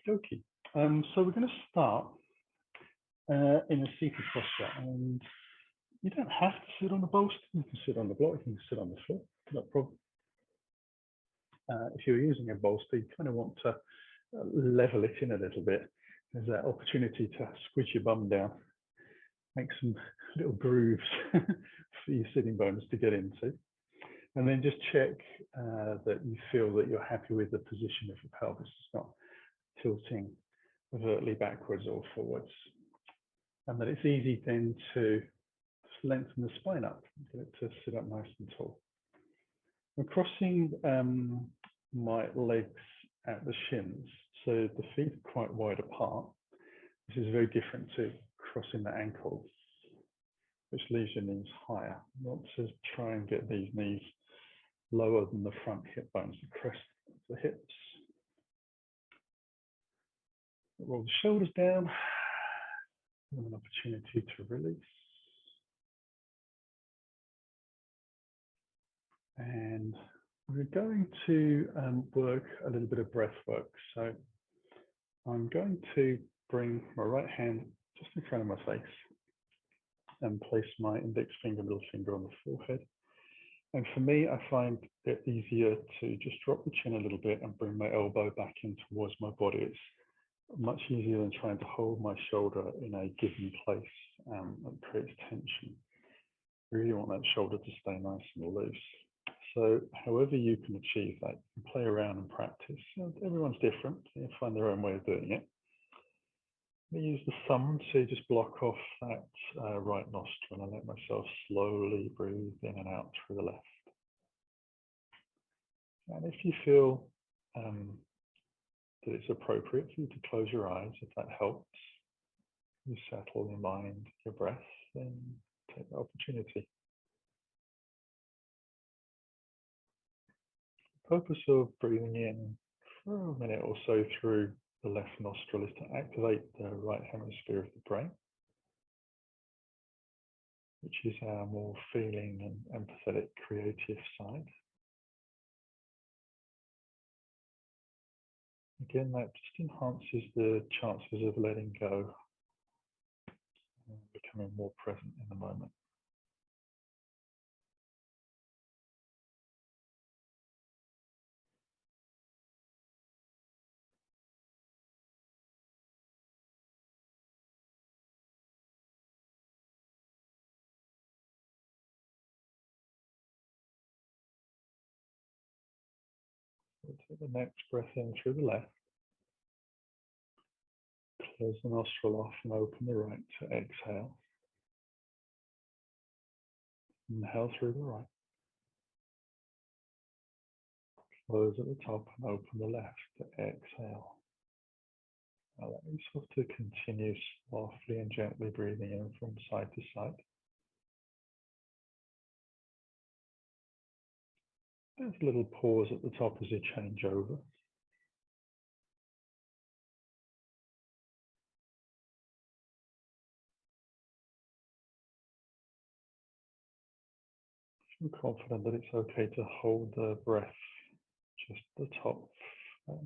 dokie. So we're going to start in a seated posture, and you don't have to sit on the bolster. You can sit on the block. You can sit on the floor. No problem. If you're using a bolster, you kind of want to level it in a little bit. There's that opportunity to squeeze your bum down, make some little grooves for your sitting bones to get into. And then just check that you feel that you're happy with the position of your pelvis. It's not tilting overtly backwards or forwards. And that it's easy then to just lengthen the spine up, get it to sit up nice and tall. I'm crossing my legs at the shins, so the feet are quite wide apart. This is very different to crossing the ankles, which leaves your knees higher. You want to try and get these knees lower than the front hip bones, the crest of the hips. Roll the shoulders down, and an opportunity to release. And we're going to work a little bit of breath work. So I'm going to bring my right hand just in front of my face and place my index finger, middle finger on the forehead. And for me, I find it easier to just drop the chin a little bit and bring my elbow back in towards my body. It's much easier than trying to hold my shoulder in a given place. It creates tension. You really want that shoulder to stay nice and loose. So however you can achieve that, you can play around and practice. Everyone's different. They find their own way of doing it. I use the thumb to just block off that right nostril, and I let myself slowly breathe in and out through the left. And if you feel that it's appropriate for you to close your eyes, if that helps you settle your mind, your breath, then take the opportunity. The purpose of breathing in for a minute or so through the left nostril is to activate the right hemisphere of the brain, which is our more feeling and empathetic, creative side. Again, that just enhances the chances of letting go and becoming more present in the moment. We'll take the next breath in through the left. Close the nostril off and open the right to exhale. Inhale through the right. Close at the top and open the left to exhale. Allow yourself to continue softly and gently breathing in from side to side. There's a little pause at the top as you change over. I'm confident that it's okay to hold the breath just at the top,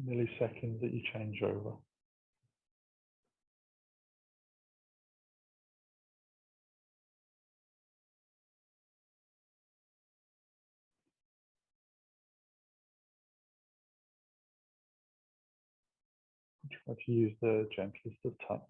milliseconds that you change over. Try to use the gentlest of touch.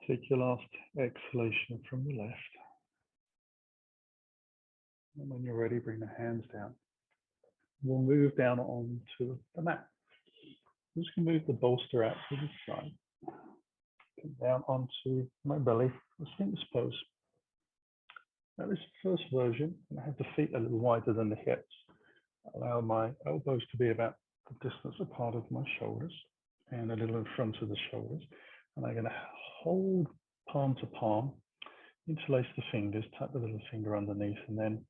Take your last exhalation from the left. And when you're ready, bring the hands down. We'll move down onto the mat. I'm just going to move the bolster out to the side. Come down onto my belly, the Sphinx pose. Now this first version, I have the feet a little wider than the hips. Allow my elbows to be about the distance apart of my shoulders and a little in front of the shoulders. And I'm going to hold palm to palm, interlace the fingers, tuck the little finger underneath, and then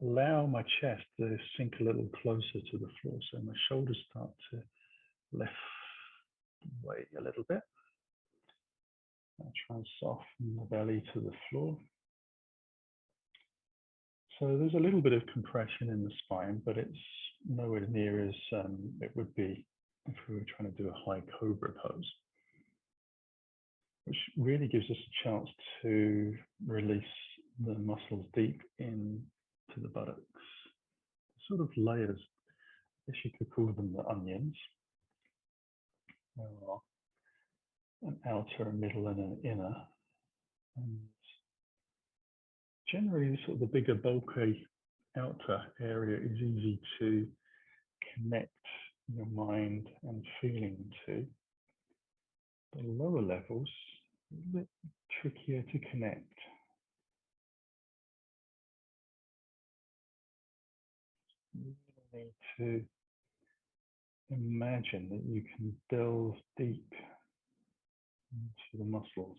allow my chest to sink a little closer to the floor. So my shoulders start to lift away a little bit. I'll try and soften the belly to the floor. So there's a little bit of compression in the spine, but it's nowhere near as it would be if we were trying to do a high cobra pose, which really gives us a chance to release the muscles deep into the buttocks. Sort of layers, I guess you could call them the onions. There are an outer, a middle, and an inner. And generally, sort of the bigger, bulky outer area is easy to connect your mind and feeling to. The lower levels, a bit trickier to connect. You need to imagine that you can delve deep into the muscles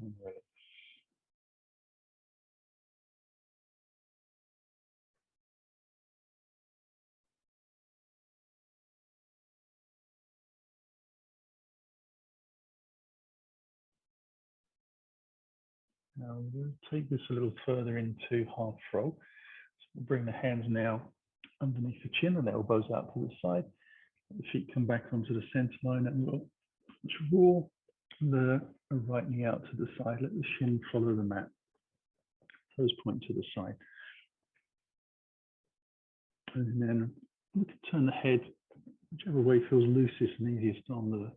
and release. Now we'll take this a little further into half roll. So we'll bring the hands now underneath the chin and the elbows out to the side. The feet come back onto the center line, and we'll draw the right knee out to the side. Let the shin follow the mat. Toes point to the side. And then we can turn the head whichever way feels loosest and easiest on the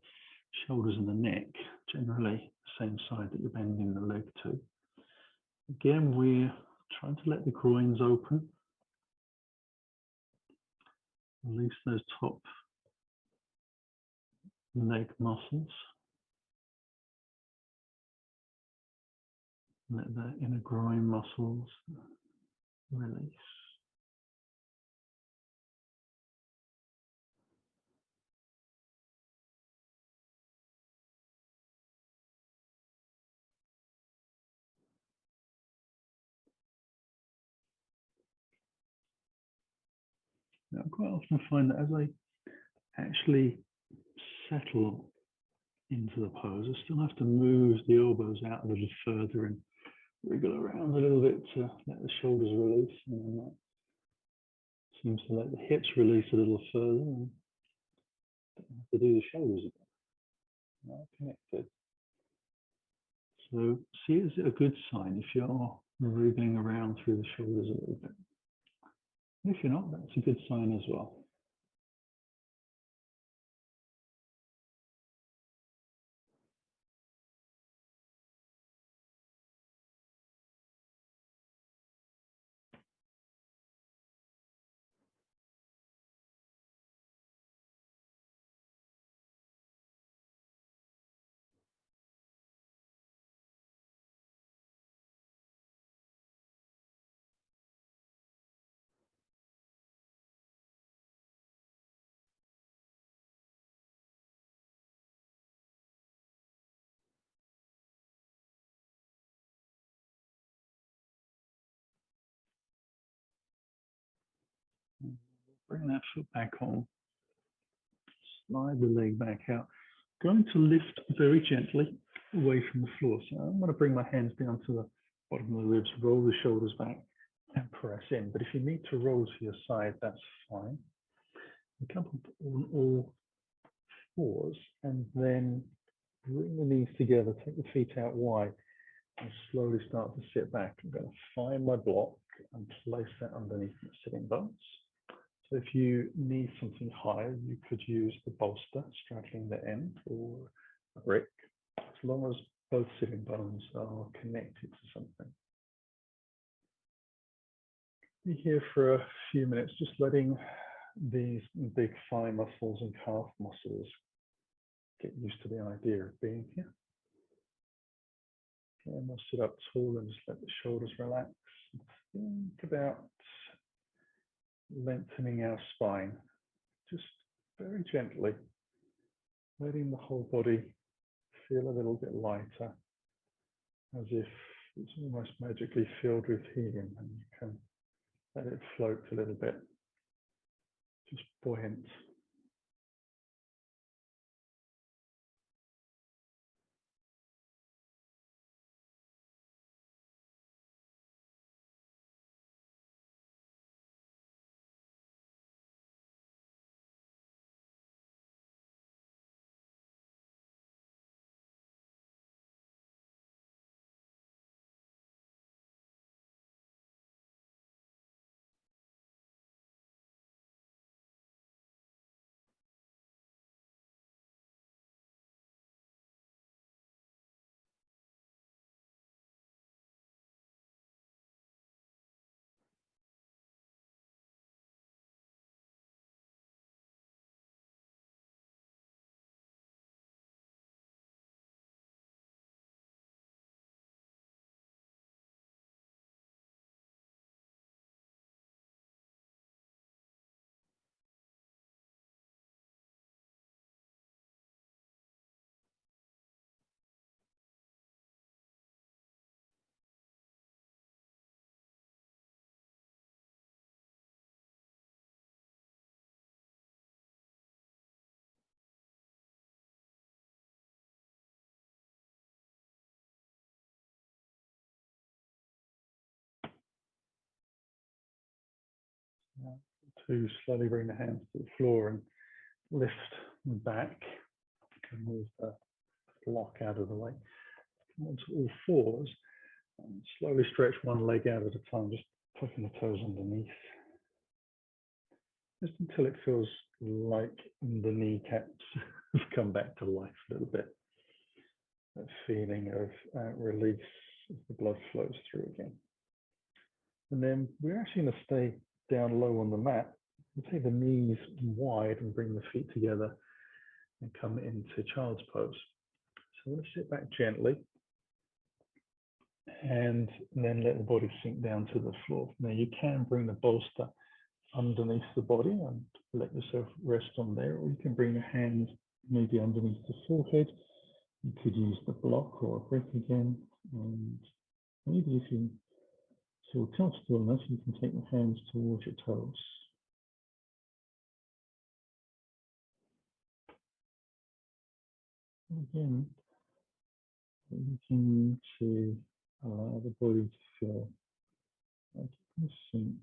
shoulders and the neck, generally the same side that you're bending the leg to. Again, we're trying to let the groins open. Release those top leg muscles. Let the inner groin muscles release. Now, quite often I find that as I actually settle into the pose, I still have to move the elbows out a little further and wriggle around a little bit to let the shoulders release. And then that seems to let the hips release a little further, and don't have to do the shoulders again. Now connected. So see it as a good sign if you're wriggling around through the shoulders a little bit. If you're not, that's a good sign as well. Bring that foot back on. Slide the leg back out. Going to lift very gently away from the floor. So I'm going to bring my hands down to the bottom of the ribs, roll the shoulders back and press in. But if you need to roll to your side, that's fine. You come up on all fours and then bring the knees together, take the feet out wide and slowly start to sit back. I'm going to find my block and place that underneath the sitting bones. So if you need something higher, you could use the bolster straddling the end or a brick, as long as both sitting bones are connected to something. Be here for a few minutes, just letting these big thigh muscles and calf muscles get used to the idea of being here. And we'll sit up tall and just let the shoulders relax. Think about lengthening our spine, just very gently, letting the whole body feel a little bit lighter, as if it's almost magically filled with helium, and you can let it float a little bit, just buoyant. To slowly bring the hands to the floor and lift back and move the block out of the way. Come onto all fours and slowly stretch one leg out at a time, just tucking the toes underneath, just until it feels like the kneecaps have come back to life a little bit. That feeling of release as the blood flows through again. And then we're actually going to stay down low on the mat. We'll take the knees wide and bring the feet together and come into child's pose. So I'm going to sit back gently and then let the body sink down to the floor. Now you can bring the bolster underneath the body and let yourself rest on there, or you can bring your hands maybe underneath the forehead. You could use the block or a brick again, and maybe if you feel comfortable enough, you can take your hands towards your toes. Again, looking to allow the body to feel like it can sink.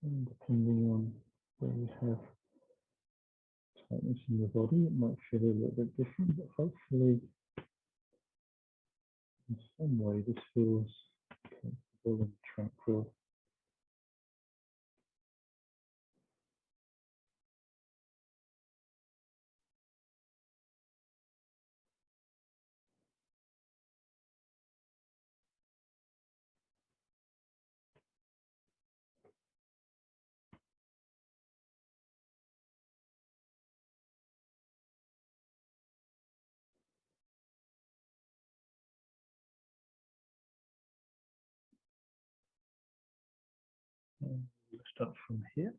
And depending on where you have tightness in your body, it might feel a little bit different, but hopefully in some way this feels comfortable and tranquil. And lift up from here.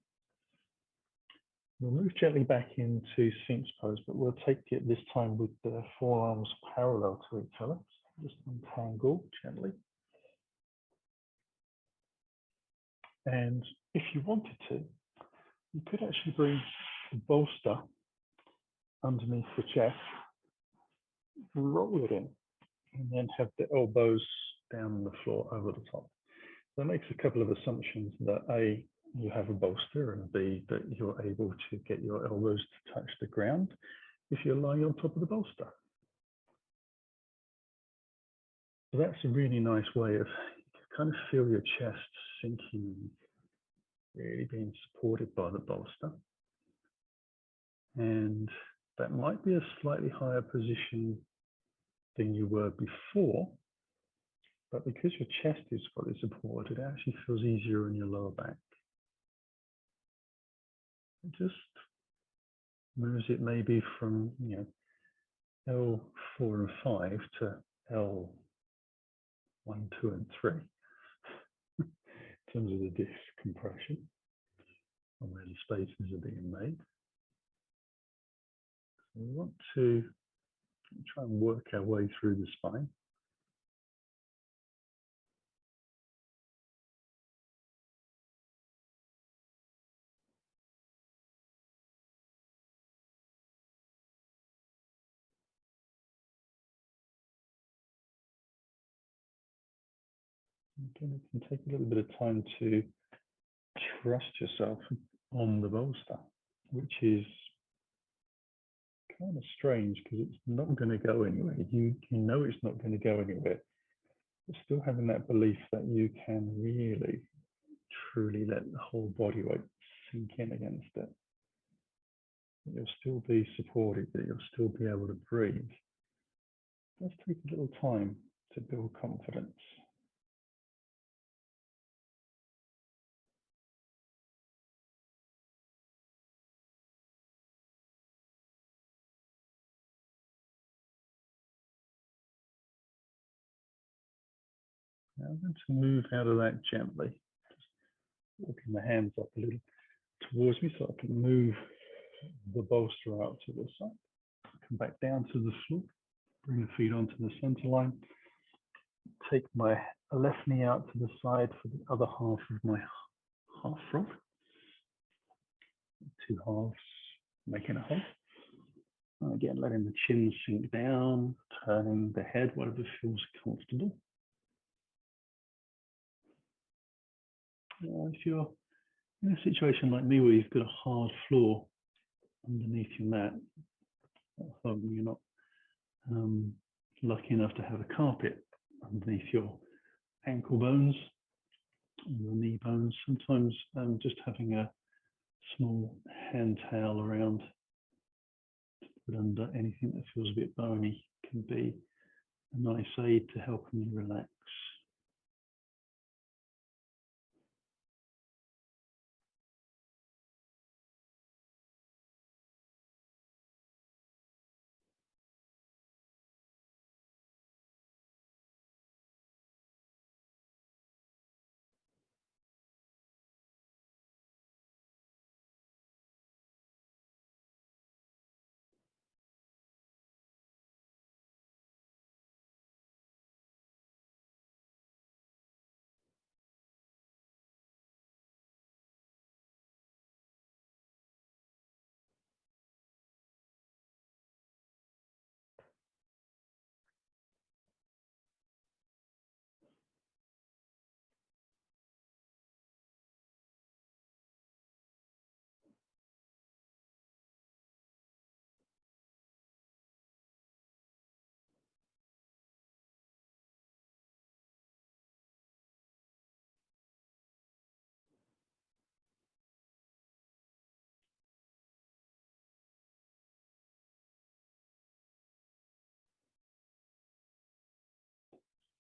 We'll move gently back into Sphinx pose, but we'll take it this time with the forearms parallel to each other. Just untangle gently. And if you wanted to, you could actually bring the bolster underneath the chest, roll it in, and then have the elbows down on the floor over the top. That makes a couple of assumptions that A, you have a bolster, and B, that you're able to get your elbows to touch the ground if you're lying on top of the bolster. So that's a really nice way of kind of feel your chest sinking, really being supported by the bolster. And that might be a slightly higher position than you were before, but because your chest is fully supported, it actually feels easier in your lower back. It just moves it maybe from, L4 and 5 to L1, 2, and 3 in terms of the disc compression and where the spaces are being made. So we want to try and work our way through the spine. Again, it can take a little bit of time to trust yourself on the bolster, which is kind of strange because it's not going to go anywhere. You know it's not going to go anywhere, but still having that belief that you can really, truly let the whole body weight sink in against it. That you'll still be supported, that you'll still be able to breathe. It does take a little time to build confidence. Now I'm going to move out of that gently, just walking the hands up a little towards me so I can move the bolster out to the side. Come back down to the floor, bring the feet onto the center line, take my left knee out to the side for the other half of my half frog. Two halves, making a whole. And again, letting the chin sink down, turning the head, whatever feels comfortable. If you're in a situation like me where you've got a hard floor underneath your mat, you're not lucky enough to have a carpet underneath your ankle bones, your knee bones, sometimes just having a small hand towel around to put under anything that feels a bit bony can be a nice aid to helping you relax.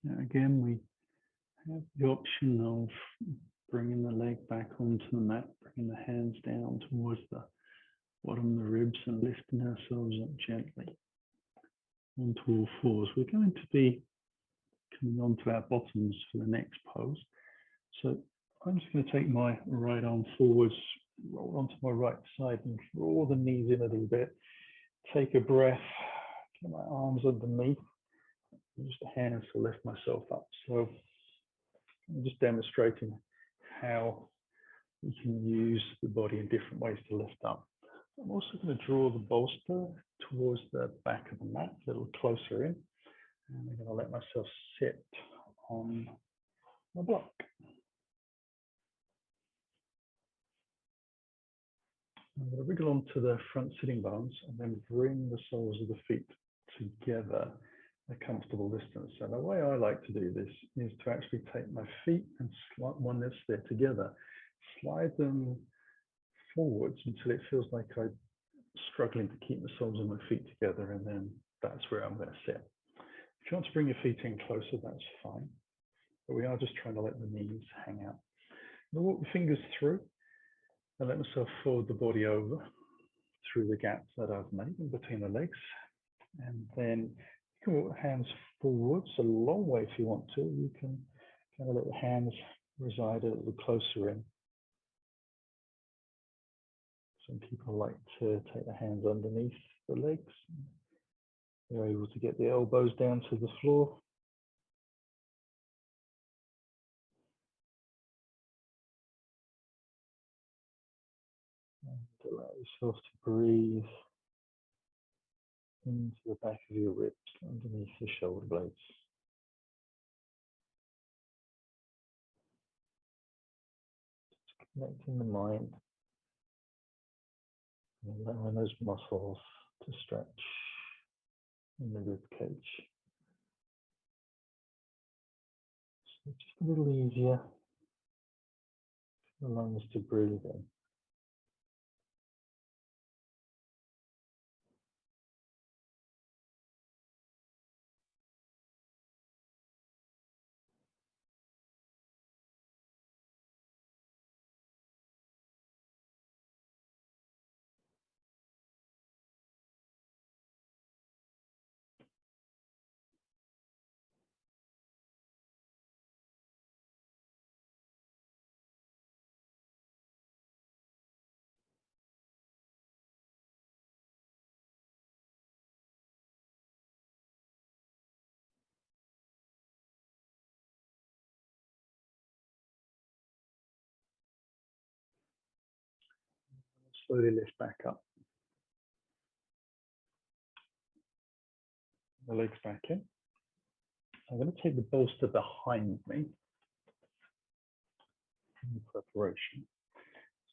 Now again, we have the option of bringing the leg back onto the mat, bringing the hands down towards the bottom of the ribs and lifting ourselves up gently onto all fours. We're going to be coming onto our bottoms for the next pose. So I'm just going to take my right arm forwards, roll onto my right side and draw the knees in a little bit. Take a breath, get my arms underneath, use the hands to lift myself up. So I'm just demonstrating how we can use the body in different ways to lift up. I'm also going to draw the bolster towards the back of the mat, a little closer in. And I'm going to let myself sit on my block. I'm going to wriggle onto the front sitting bones and then bring the soles of the feet together a comfortable distance. So the way I like to do this is to actually take my feet and slide one that's there together, slide them forwards until it feels like I'm struggling to keep the soles of my feet together, and then that's where I'm going to sit. If you want to bring your feet in closer, that's fine. But we are just trying to let the knees hang out. I'll walk the fingers through and let myself fold the body over through the gaps that I've made in between the legs. And then you can walk the hands forwards a long way if you want to. You can kind of let the hands reside a little closer in. Some people like to take the hands underneath the legs. They're able to get the elbows down to the floor. And allow yourself to breathe into the back of your ribs, underneath the shoulder blades. Just connecting the mind and allowing those muscles to stretch in the rib cage. So just a little easier for the lungs to breathe in. Slowly lift back up. The legs back in. I'm going to take the bolster behind me in preparation.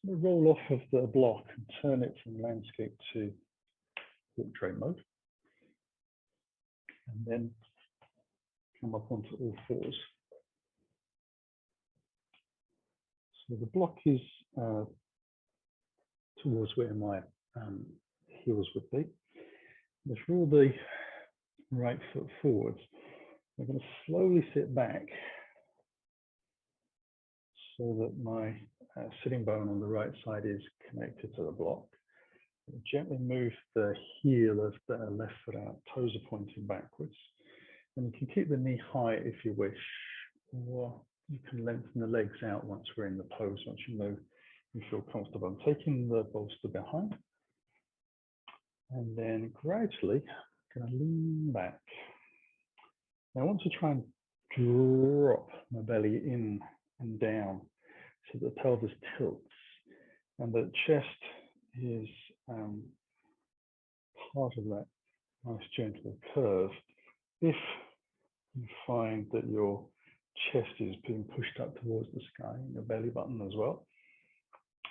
So I'm going to roll off of the block and turn it from landscape to portrait mode. And then come up onto all fours. So the block is towards where my heels would be. Let's roll the right foot forwards. I'm going to slowly sit back so that my sitting bone on the right side is connected to the block. Gently move the heel of the left foot out, toes are pointing backwards. And you can keep the knee high if you wish, or you can lengthen the legs out once we're in the pose, once you know you feel comfortable. I'm taking the bolster behind, and then gradually going to lean back. Now I want to try and drop my belly in and down so the pelvis tilts and the chest is part of that nice gentle curve. If you find that your chest is being pushed up towards the sky and your belly button as well,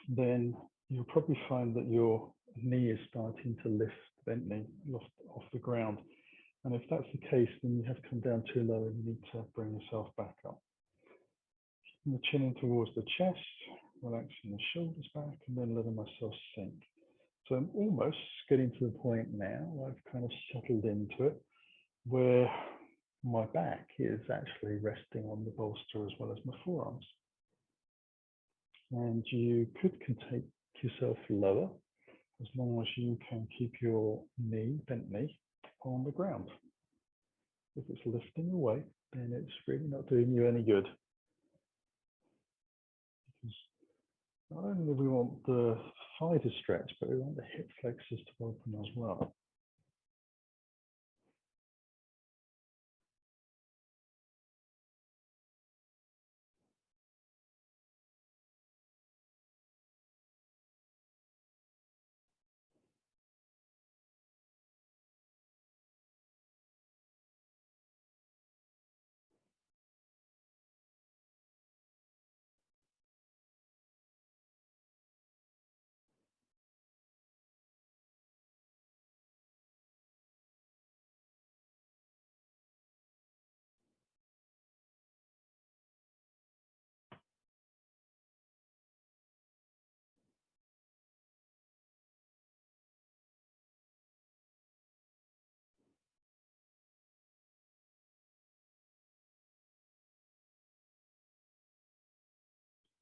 then you'll probably find that your knee is starting to lift, bent knee, off the ground. And if that's the case, then you have come down too low and you need to bring yourself back up. Keeping the chin in towards the chest, relaxing the shoulders back, and then letting myself sink. So I'm almost getting to the point now where I've kind of settled into it, where my back is actually resting on the bolster as well as my forearms. And you could take yourself lower as long as you can keep your knee, bent knee, on the ground. If it's lifting away, then it's really not doing you any good. Because not only do we want the thigh to stretch, but we want the hip flexors to open as well.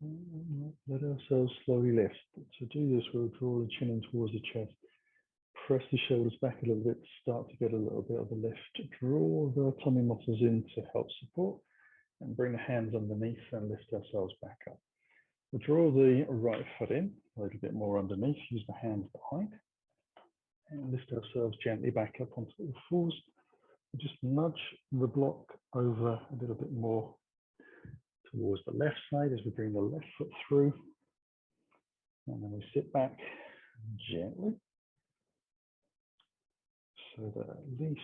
Let ourselves slowly lift. To do this, we'll draw the chin in towards the chest. Press the shoulders back a little bit to start to get a little bit of a lift. Draw the tummy muscles in to help support, and bring the hands underneath and lift ourselves back up. We'll draw the right foot in, a little bit more underneath, use the hands behind, and lift ourselves gently back up onto all fours. Just nudge the block over a little bit more towards the left side as we bring the left foot through. And then we sit back gently, so that at least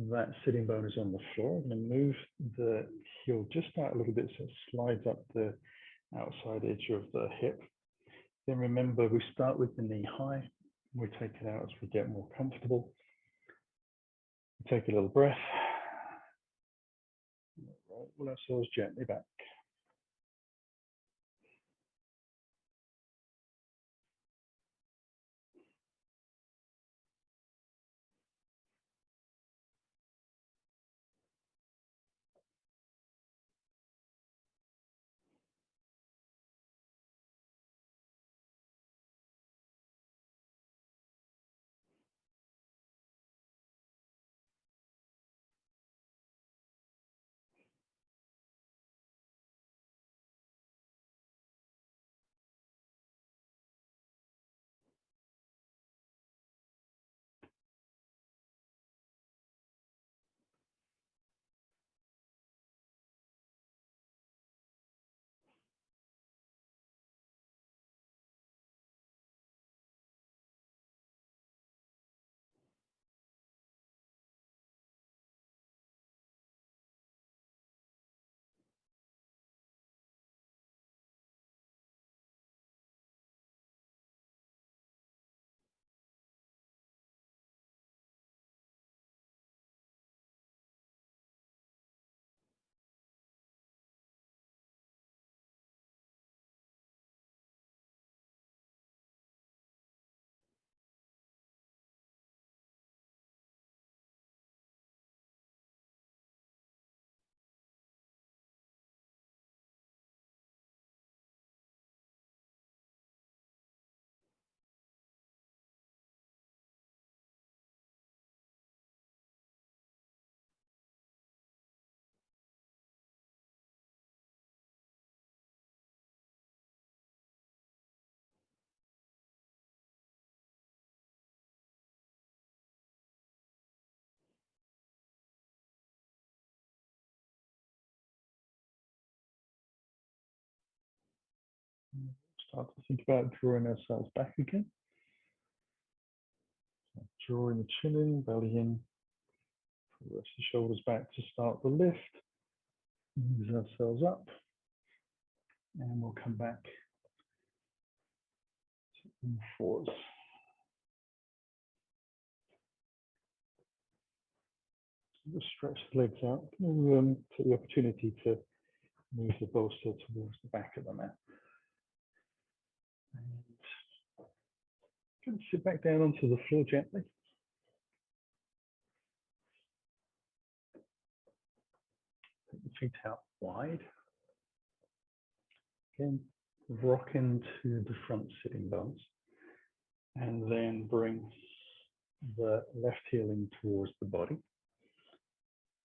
that sitting bone is on the floor. I'm going to move the heel just out a little bit so it slides up the outside edge of the hip. Then remember, we start with the knee high. We take it out as we get more comfortable. We take a little breath. Roll ourselves gently back. Start to think about drawing ourselves back again. So drawing the chin in, belly in, press the shoulders back to start the lift. Ease ourselves up, and we'll come back to all fours. Just stretch the legs out. Take the opportunity to move the bolster towards the back of the mat. And sit back down onto the floor gently. Take the feet out wide. Again, rock into the front sitting bones. And then bring the left heel in towards the body.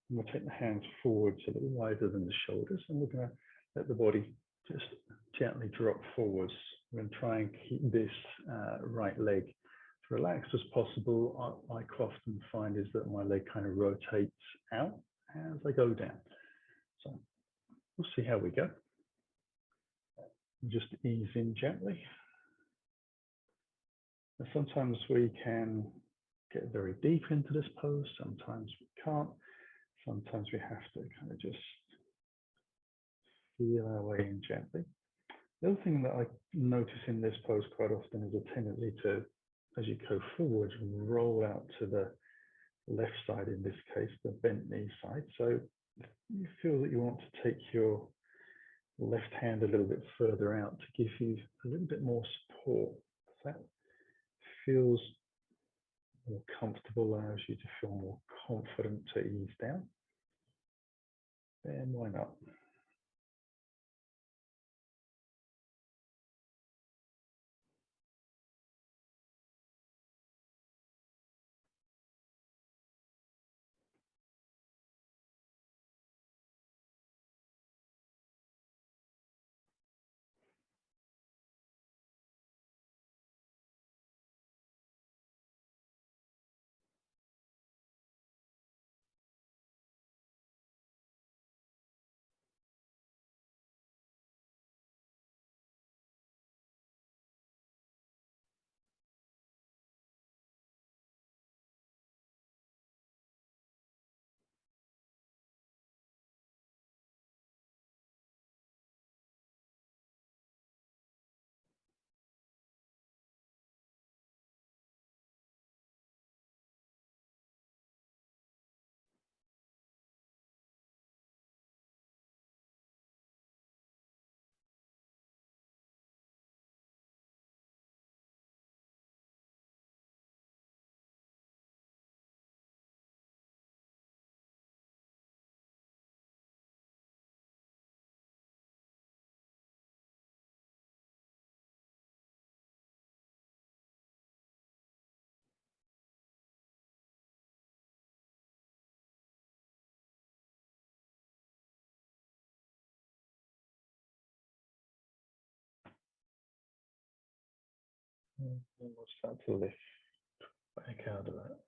And we'll take the hands forwards a little wider than the shoulders, and we're going to let the body just gently drop forwards. We're going to try and keep this right leg as relaxed as possible. I often find is that my leg kind of rotates out as I go down. So we'll see how we go. Just ease in gently. And sometimes we can get very deep into this pose, sometimes we can't. Sometimes we have to kind of just feel our way in gently. The other thing that I notice in this pose quite often is a tendency to, as you go forward, roll out to the left side, in this case, the bent knee side. So if you feel that you want to take your left hand a little bit further out to give you a little bit more support, that feels more comfortable, allows you to feel more confident to ease down, then why not? And we'll start to lift back out of that.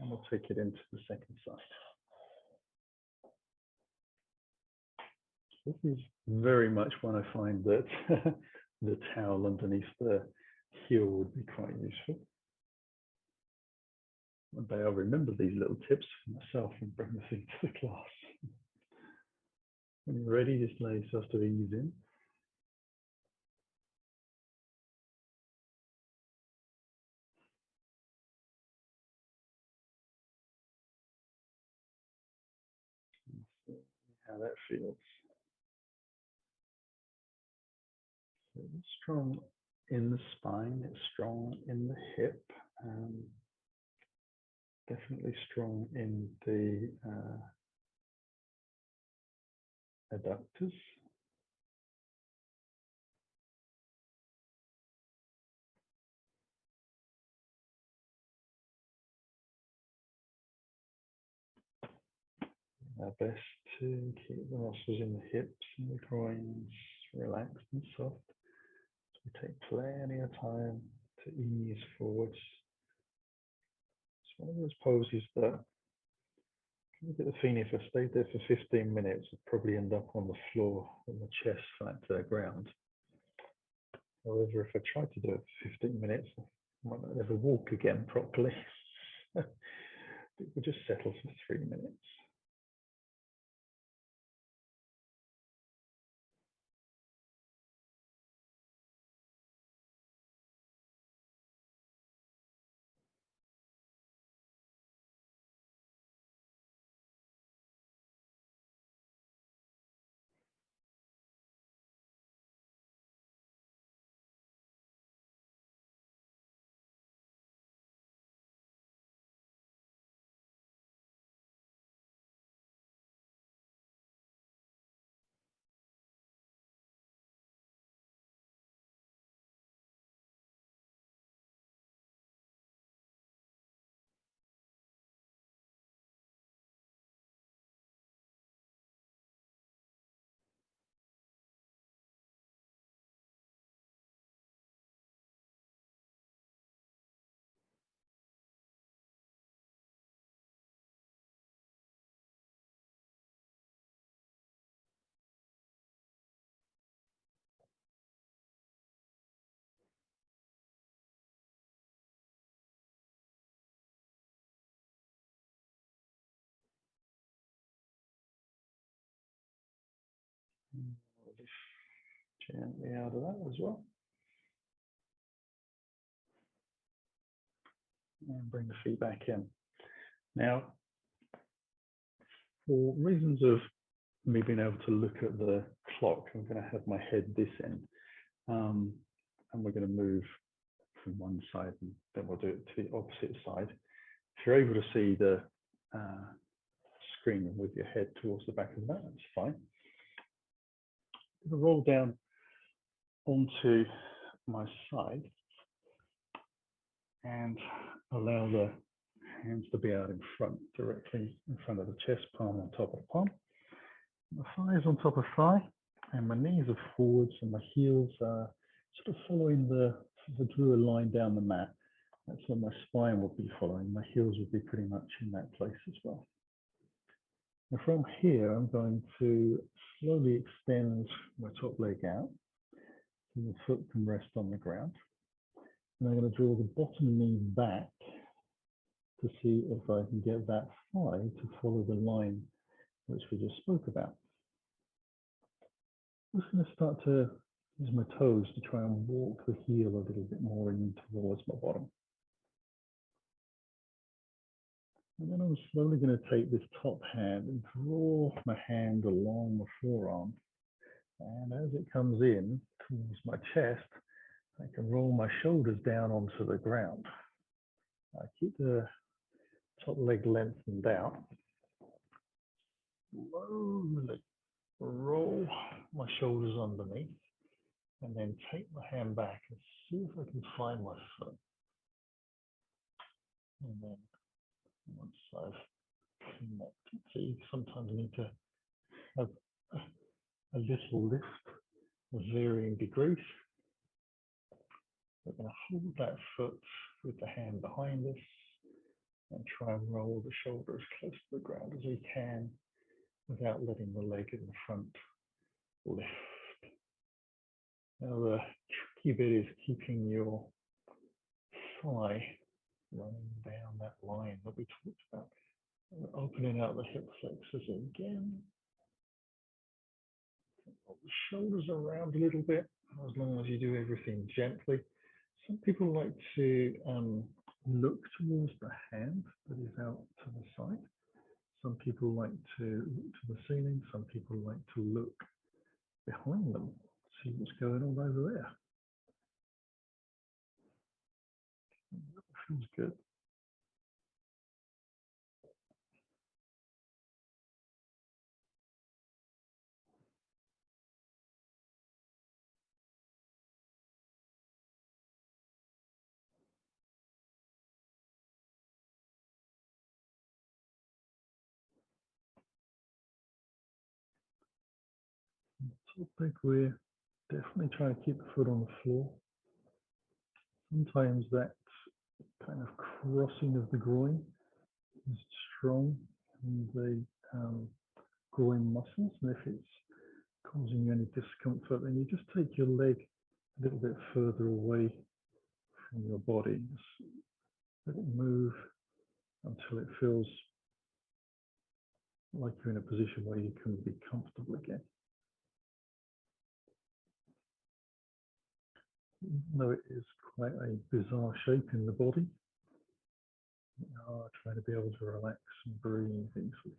And we'll take it into the second side. This is very much when I find that the towel underneath the heel would be quite useful. One day I'll remember these little tips for myself and bring the thing to the class. When you're ready, just allow yourself to ease in. See how that feels. So it's strong in the spine, it's strong in the hip, definitely strong in the adductors. Our best to keep the muscles in the hips and the groins relaxed and soft. So we take plenty of time to ease forwards. It's one of those poses that, look at the feet, if I stayed there for 15 minutes, I'd probably end up on the floor with my chest flat to the ground. However, if I tried to do it for 15 minutes, I might not ever walk again properly. It would just settle for 3 minutes. Gently out of that as well. And bring the feet back in. Now, for reasons of me being able to look at the clock, I'm going to have my head this end. And we're going to move from one side and then we'll do it to the opposite side. If you're able to see the screen with your head towards the back of that, that's fine. I'm going to roll down onto my side and allow the hands to be out in front, directly in front of the chest, palm on top of palm. My thigh is on top of thigh, and my knees are forwards, and my heels are sort of following if I drew a line down the mat, that's what my spine would be following. My heels would be pretty much in that place as well. Now from here, I'm going to slowly extend my top leg out, so the foot can rest on the ground. And I'm going to draw the bottom knee back to see if I can get that thigh to follow the line which we just spoke about. I'm just going to start to use my toes to try and walk the heel a little bit more in towards my bottom. And then I'm slowly going to take this top hand and draw my hand along the forearm. And as it comes in towards my chest, I can roll my shoulders down onto the ground. I keep the top leg lengthened out. Slowly roll my shoulders underneath and then take my hand back and see if I can find my foot. And then once I've connected, so you sometimes need to have a little lift of varying degrees. We're going to hold that foot with the hand behind us and try and roll the shoulder as close to the ground as we can without letting the leg in the front lift. Now the tricky bit is keeping your thigh running down that line that we talked about. Opening out the hip flexors again. Roll the shoulders around a little bit, as long as you do everything gently. Some people like to look towards the hand that is out to the side. Some people like to look to the ceiling. Some people like to look behind them, see what's going on over there. That feels good. Top leg, we're definitely trying to keep the foot on the floor. Sometimes that kind of crossing of the groin is strong in the groin muscles, and if it's causing you any discomfort, then you just take your leg a little bit further away from your body. Just let it move until it feels like you're in a position where you can be comfortable again. Even though it is quite a bizarre shape in the body, you are trying to be able to relax and breathe easily.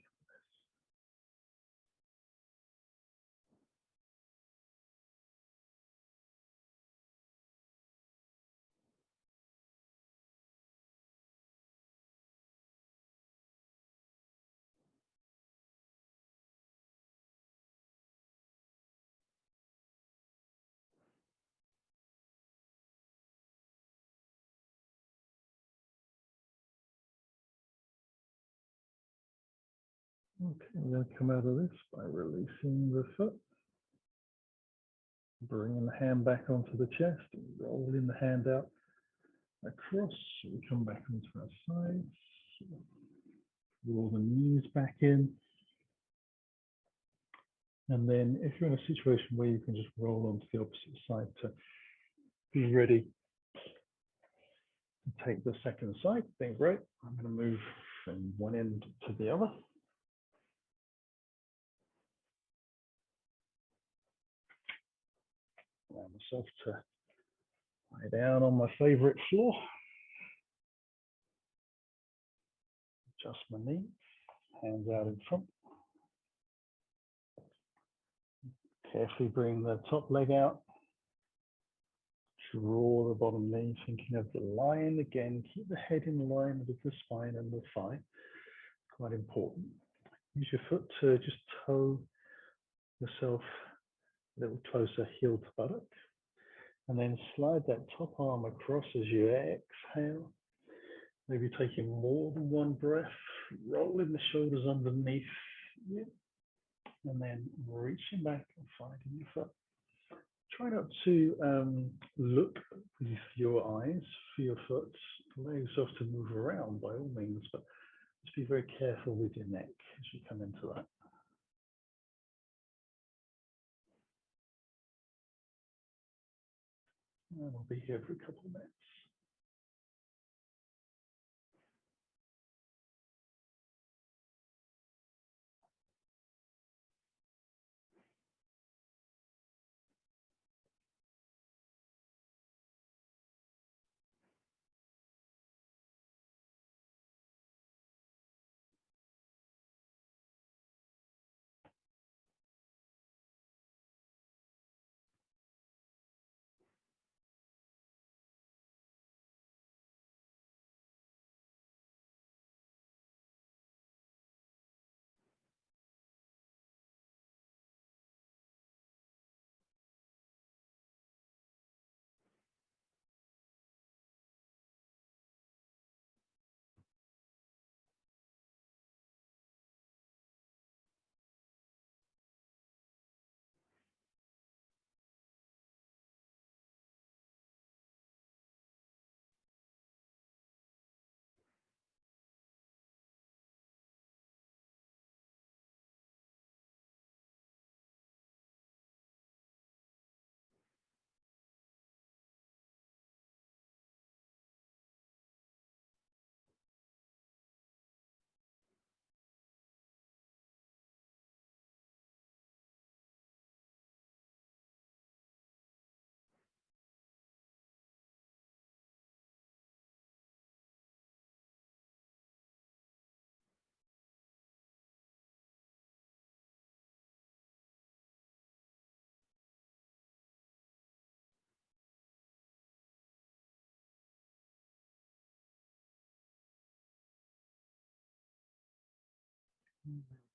Okay, I'm going to come out of this by releasing the foot, bringing the hand back onto the chest, and rolling the hand out across. We come back onto our sides, roll the knees back in. And then if you're in a situation where you can just roll onto the opposite side to be ready to take the second side, then great. I'm going to move from one end to the other. Allow myself to lie down on my favorite floor. Adjust my knees, hands out in front. Carefully bring the top leg out. Draw the bottom knee, thinking of the line again. Keep the head in line with the spine and the thigh. Quite important. Use your foot to just toe yourself a little closer, heel to buttock. And then slide that top arm across as you exhale. Maybe taking more than one breath, rolling the shoulders underneath you, and then reaching back and finding your foot. Try not to look with your eyes for your foot. Allow yourself to move around by all means, but just be very careful with your neck as you come into that. And I'll be here for a couple of minutes.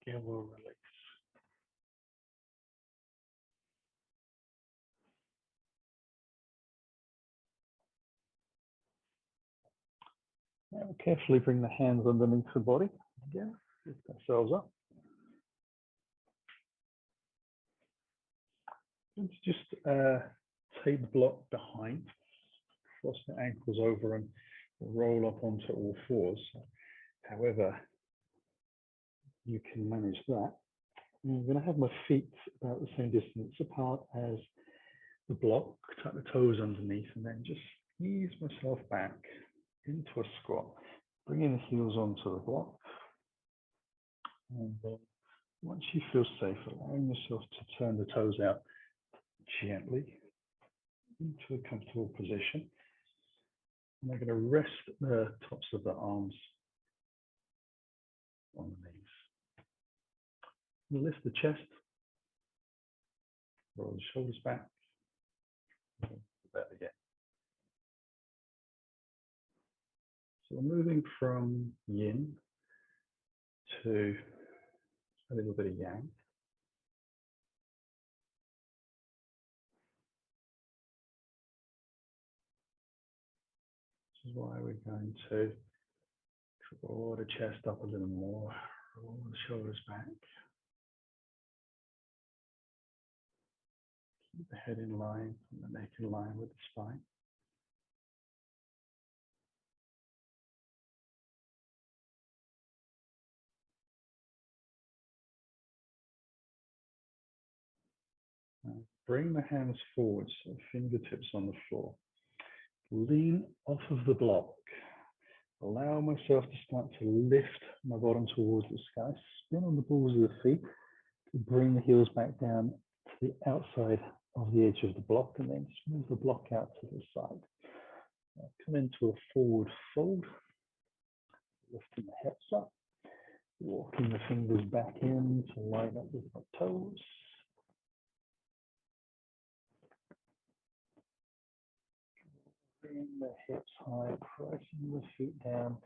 Again, we'll release. Now carefully bring the hands underneath the body. Again, lift ourselves up. And just take the block behind, cross the ankles over and roll up onto all fours. However, you can manage that. I'm going to have my feet about the same distance apart as the block, tuck the toes underneath, and then just ease myself back into a squat, bringing the heels onto the block. And then once you feel safe, allowing yourself to turn the toes out gently into a comfortable position. And I'm going to rest the tops of the arms on the knees. Lift the chest, roll the shoulders back, that again. So we're moving from yin to a little bit of yang. This is why we're going to draw the chest up a little more, roll the shoulders back. Keep the head in line and the neck in line with the spine. Bring the hands forward, so fingertips on the floor. Lean off of the block. Allow myself to start to lift my bottom towards the sky. Spin on the balls of the feet to bring the heels back down to the outside of the edge of the block, and then just move the block out to the side. Now come into a forward fold, lifting the hips up, walking the fingers back in to line up with my toes. Bring the hips high, pressing the feet down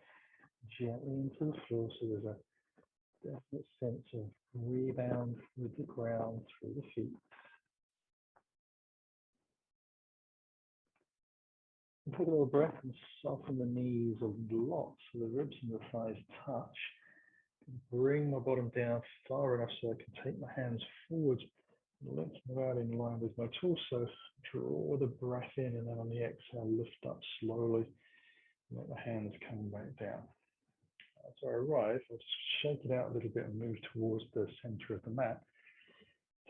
gently into the floor, so there's a definite sense of rebound with the ground through the feet. And take a little breath and soften the knees a lot so the ribs and the thighs touch. Bring my bottom down far enough so I can take my hands forward, lengthen them out in line with my torso. Draw the breath in, and then on the exhale, lift up slowly. Let the hands come back down. As I arrive, I'll just shake it out a little bit and move towards the center of the mat.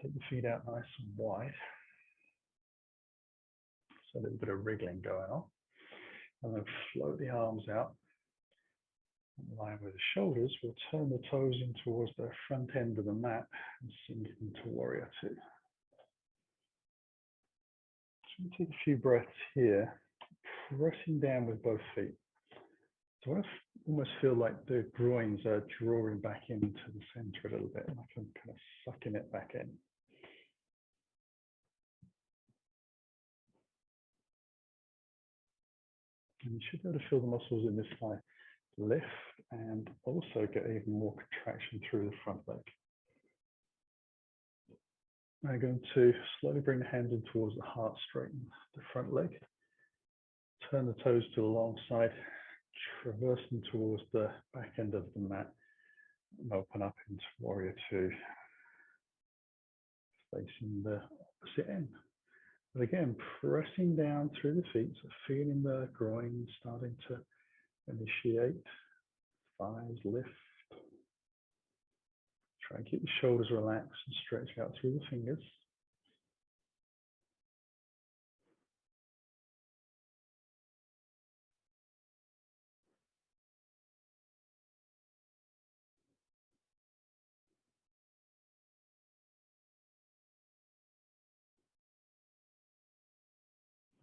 Take the feet out nice and wide. So a little bit of wriggling going on. And then float the arms out. In line with the shoulders, we'll turn the toes in towards the front end of the mat and sink into Warrior Two. So we'll take a few breaths here, pressing down with both feet. So I almost feel like the groins are drawing back into the center a little bit, and I can kind of sucking it back in. And you should be able to feel the muscles in this thigh lift and also get even more contraction through the front leg. I'm going to slowly bring the hands in towards the heart, straighten the front leg. Turn the toes to the long side, traversing towards the back end of the mat, and open up into Warrior Two, facing the opposite end. But again, pressing down through the feet, so feeling the groin starting to initiate, thighs lift. Try and keep the shoulders relaxed and stretch out through the fingers.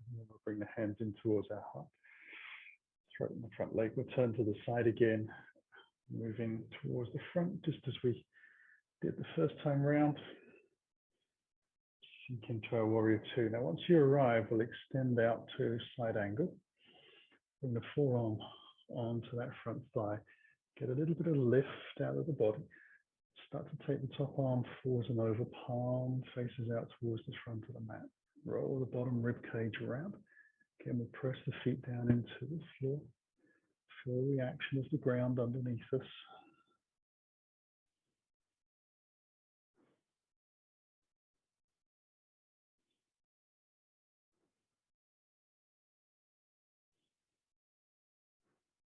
And then we'll bring the hands in towards our heart. Straighten the front leg. We'll turn to the side again, moving towards the front, just as we did the first time round. Sink into our Warrior Two. Now, once you arrive, we'll extend out to side angle. Bring the forearm onto that front thigh. Get a little bit of lift out of the body. Start to take the top arm forwards and over, palm faces out towards the front of the mat. Roll the bottom rib cage around. Again, we'll press the feet down into the floor. Feel the reaction of the ground underneath us.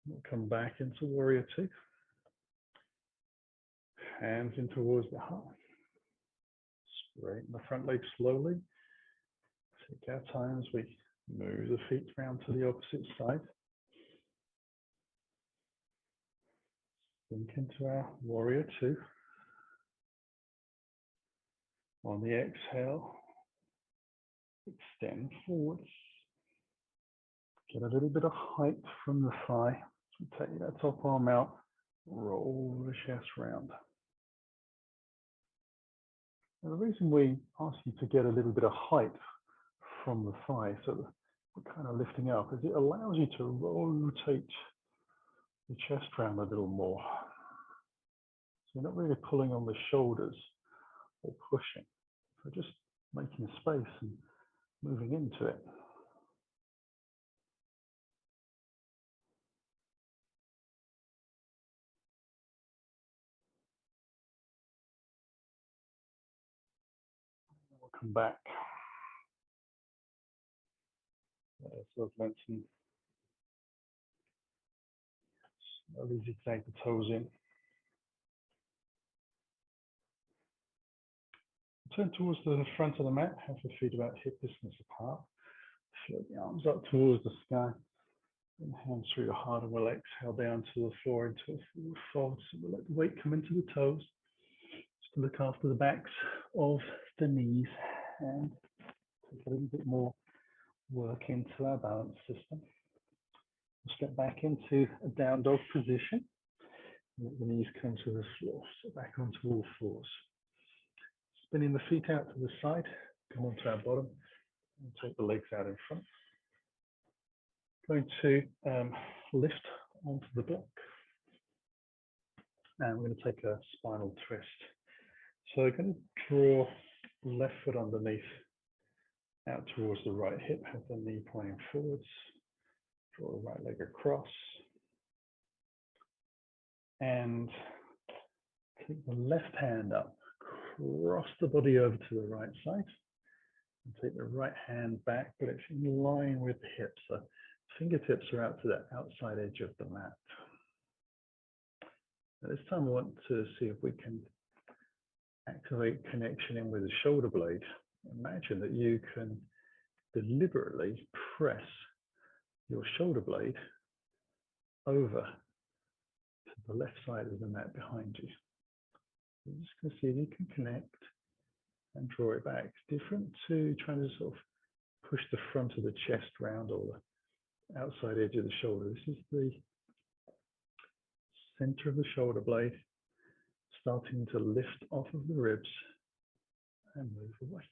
We'll come back into warrior two. Hands in towards the heart. Straighten the front leg slowly. Take our time as we move the feet round to the opposite side. Sink into our warrior two. On the exhale, extend forwards. Get a little bit of height from the thigh. Take that top arm out. Roll the chest round. And the reason we ask you to get a little bit of height from the thigh, so that we're kind of lifting up, is it allows you to rotate the chest round a little more. So you're not really pulling on the shoulders or pushing. So just making space and moving into it. We'll come back. So I've mentioned, slowly zigzag the toes in. Turn towards the front of the mat, have the feet about hip distance apart. Float the arms up towards the sky. And hands through the heart, and we'll exhale down to the floor into a forward fold. So we'll let the weight come into the toes. Just to look after the backs of the knees and take a little bit more work into our balance system. We'll step back into a down dog position. Let the knees come to the floor. So back onto all fours. Spinning the feet out to the side, come onto our bottom, and take the legs out in front. Going to lift onto the block. And we're going to take a spinal twist. So we're going to draw the left foot underneath, out towards the right hip, have the knee pointing forwards. Draw the right leg across. And take the left hand up. Cross the body over to the right side and take the right hand back, but it's in line with the hips. So fingertips are out to the outside edge of the mat. At this time, I want to see if we can activate connection in with the shoulder blade. Imagine that you can deliberately press your shoulder blade over to the left side of the mat behind you. You're just going to see if you can connect and draw it back. It's different to trying to sort of push the front of the chest round or the outside edge of the shoulder. This is the center of the shoulder blade starting to lift off of the ribs and move away.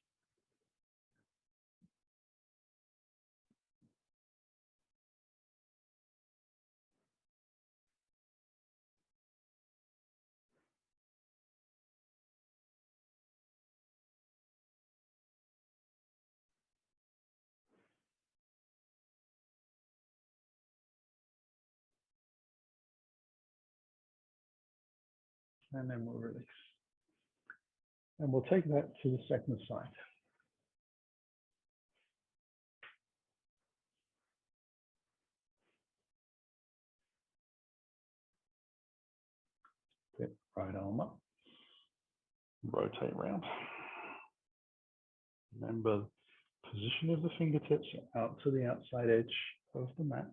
And then we'll release. And we'll take that to the second side. Put right arm up. Rotate round. Remember, position of the fingertips out to the outside edge of the mat.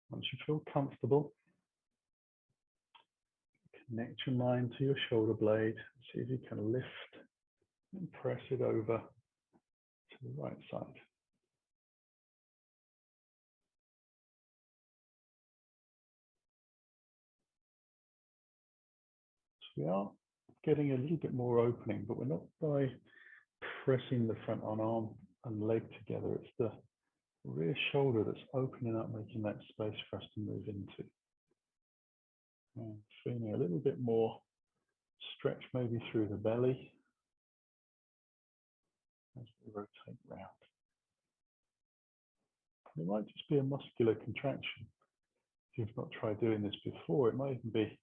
Once you feel comfortable, connect your mind to your shoulder blade. See if you can lift and press it over to the right side. So we are getting a little bit more opening, but we're not by pressing the front on arm and leg together. It's the rear shoulder that's opening up, making that space for us to move into. And feeling a little bit more Stretch maybe through the belly as we rotate round. It might just be a muscular contraction. If you've not tried doing this before, it might even be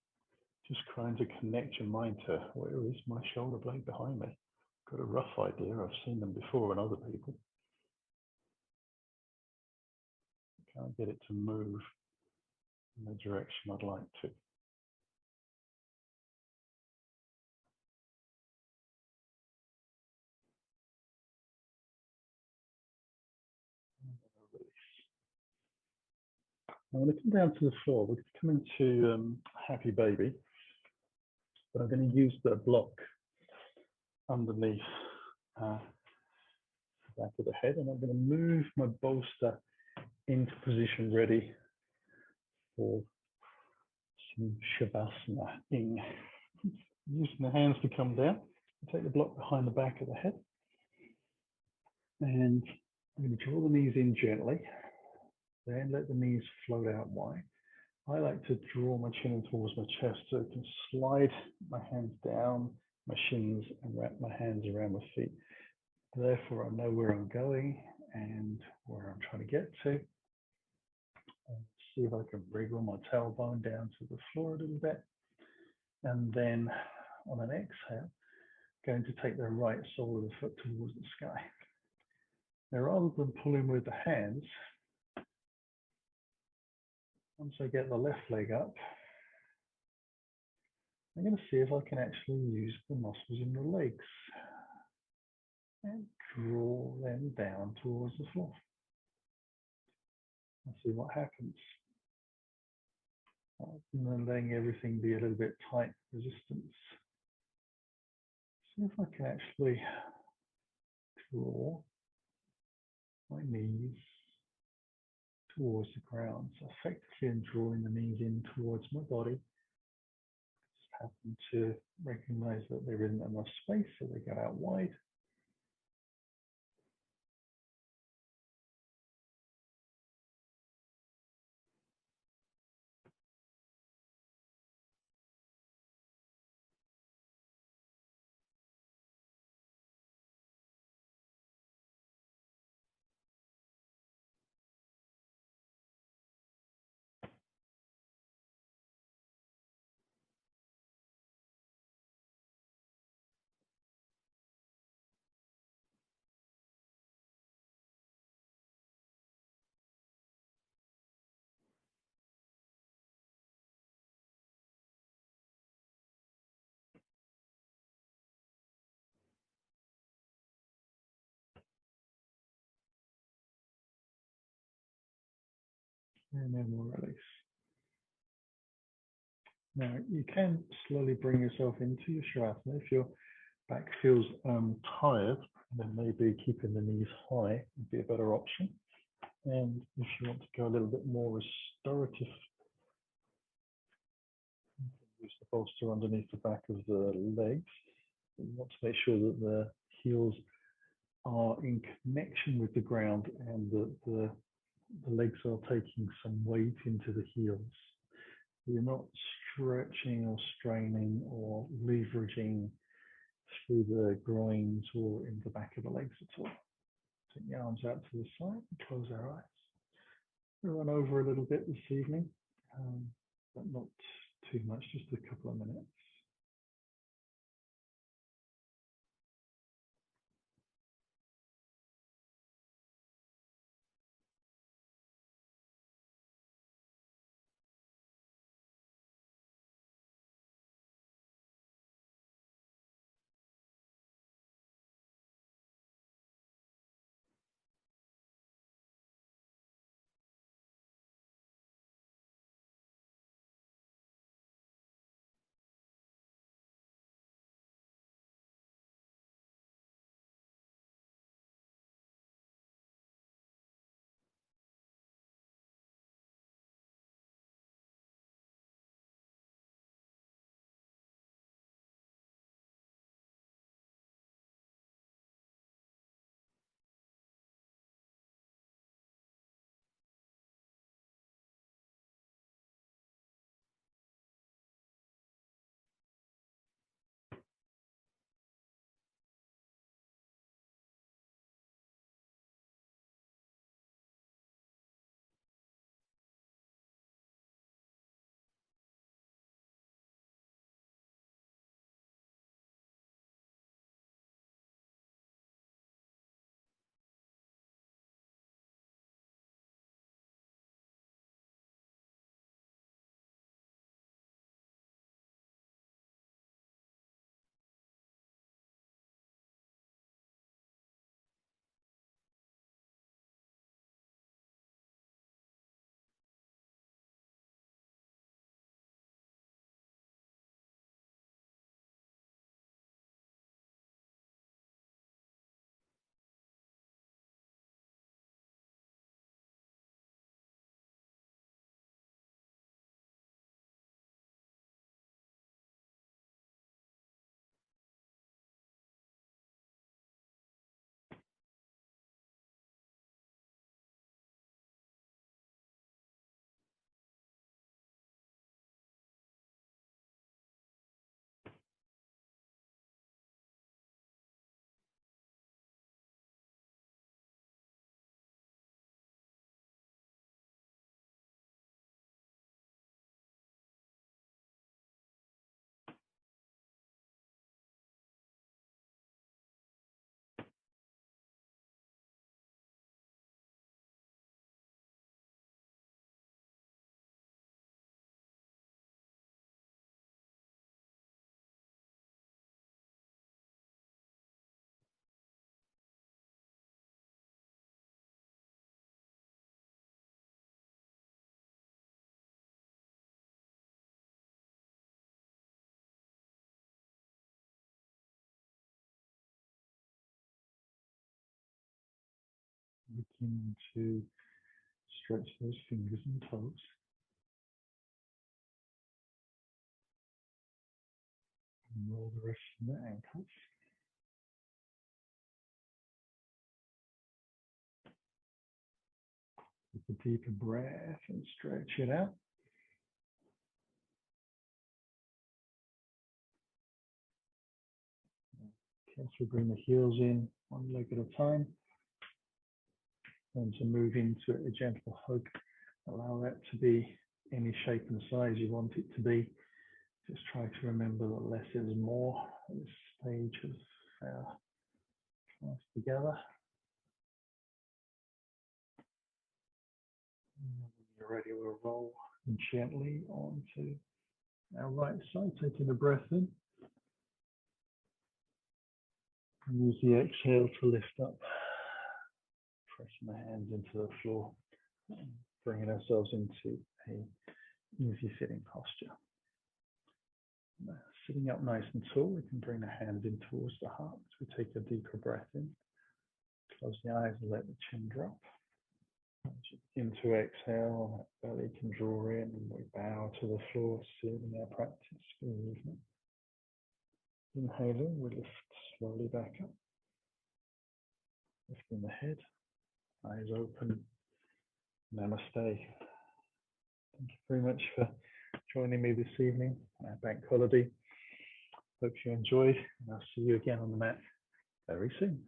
just trying to connect your mind to where is my shoulder blade behind me. Got a rough idea. I've seen them before in other people. Can't get it to move in the direction I'd like to. I'm going to come down to the floor. We're going to come into happy baby, but I'm going to use the block underneath the back of the head, and I'm going to move my bolster into position ready for some shavasana. Using the hands to come down, take the block behind the back of the head, and I'm going to draw the knees in gently, then let the knees float out wide. I like to draw my chin in towards my chest so I can slide my hands down my shins and wrap my hands around my feet. Therefore, I know where I'm going and where I'm trying to get to. And see if I can wriggle my tailbone down to the floor a little bit. And then on an exhale, going to take the right sole of the foot towards the sky. Now, rather than pulling with the hands, once I get the left leg up, I'm going to see if I can actually use the muscles in the legs and draw them down towards the floor. And see what happens. And then letting everything be a little bit tight resistance. See if I can actually draw my knees towards the ground. So effectively I'm drawing the knees in towards my body. Just happen to recognize that there isn't enough space, so they go out wide. And then we'll release. Now, you can slowly bring yourself into your shavasana. If your back feels tired, then maybe keeping the knees high would be a better option. And if you want to go a little bit more restorative, use the bolster underneath the back of the legs. You want to make sure that the heels are in connection with the ground and that the legs are taking some weight into the heels. You're not stretching or straining or leveraging through the groins or in the back of the legs at all. Take the arms out to the side and close our eyes. We'll run over a little bit this evening, but not too much, just a couple of minutes. begin to stretch those fingers and toes. And roll the rest of the ankles. Take a deeper breath and stretch it out. Okay, so bring the heels in one leg at a time. And to move into a gentle hug, allow that to be any shape and size you want it to be. Just try to remember that less is more at this stage of our class together. And when you're ready, we'll roll gently onto our right side, taking a breath in. And use the exhale to lift up. Pressing the hands into the floor, bringing ourselves into a easy sitting posture. Sitting up nice and tall, we can bring the hands in towards the heart as we take a deeper breath in. Close the eyes and let the chin drop. As you begin to exhale, that belly can draw in and we bow to the floor, sealing our practice for the evening. Inhaling, we lift slowly back up. Lifting the head. Eyes open. Namaste. Thank you very much for joining me this evening on our bank holiday. Hope you enjoyed, and I'll see you again on the mat very soon.